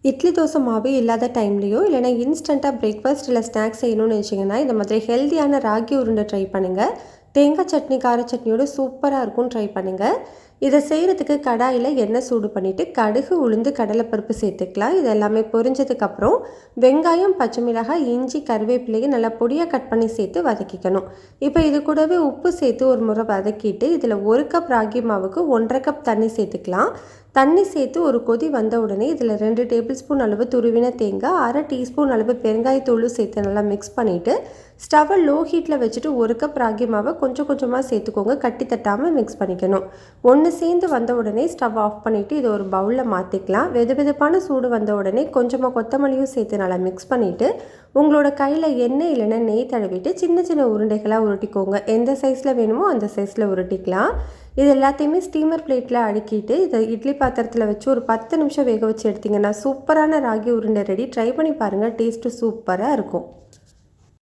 இட்லி தோசை மாவு இல்லாத டைம்லேயோ இல்லைனா இன்ஸ்டண்ட்டாக பிரேக்ஃபாஸ்ட் இல்லை ஸ்நாக்ஸ் செய்யணும்னு நினச்சிங்கன்னா இந்த மாதிரி ஹெல்த்தியான ராகி உருண்டை ட்ரை பண்ணுங்கள். தேங்காய் சட்னி கார சட்னியோட சூப்பராக இருக்கும், ட்ரை பண்ணுங்கள். இதை செய்கிறதுக்கு கடாயில் எண்ணெய் சூடு பண்ணிவிட்டு கடுகு உளுந்து கடலைப்பருப்பு சேர்த்துக்கலாம். இது எல்லாமே பொரிஞ்சதுக்கப்புறம் வெங்காயம் பச்சை மிளகாய் இஞ்சி கருவேப்பிலையை நல்லா பொடியாக கட் பண்ணி சேர்த்து வதக்கிக்கணும். இப்போ இது கூடவே உப்பு சேர்த்து ஒரு முறை வதக்கிட்டு இதில் 1 கப் ராகி மாவுக்கு 1.5 கப் தண்ணி சேர்த்துக்கலாம். தண்ணி சேர்த்து ஒரு கொதி வந்த உடனே இதில் 2 டேபிள் ஸ்பூன் அளவு துருவின தேங்காய், 1/2 டீஸ்பூன் அளவு பெருங்காயத்தூள் சேர்த்து நல்லா மிக்ஸ் பண்ணிவிட்டு ஸ்டவ்வை லோ ஹீட்டில் வச்சுட்டு 1 கப் ராகி மாவை கொஞ்சம் கொஞ்சமாக சேர்த்துக்கோங்க. கட்டி தட்டாமல் மிக்ஸ் பண்ணிக்கணும். ஒன்று சேர்ந்து வந்த உடனே ஸ்டவ் ஆஃப் பண்ணிவிட்டு இதை ஒரு பவுலில் மாற்றிக்கலாம். வெதுவெதுப்பான சூடு வந்த உடனே கொஞ்சமாக கொத்தமல்லியும் சேர்த்து நல்லா மிக்ஸ் பண்ணிவிட்டு உங்களோட கையில் எண்ணெய் இல்லைன்னா நெய் தடவிட்டு சின்ன சின்ன உருண்டைகளாக உருட்டிக்கோங்க. எந்த சைஸில் வேணுமோ அந்த சைஸில் உருட்டிக்கலாம். இது எல்லாத்தையுமே ஸ்டீமர் பிளேட்டில் அடுக்கிட்டு இதை இட்லி பாத்திரத்தில் வச்சு ஒரு 10 நிமிஷம் வேக வச்சு எடுத்திங்கன்னா சூப்பரான ராகி உருண்டை ரெடி. ட்ரை பண்ணி பாருங்கள், டேஸ்ட்டு சூப்பராக இருக்கும்.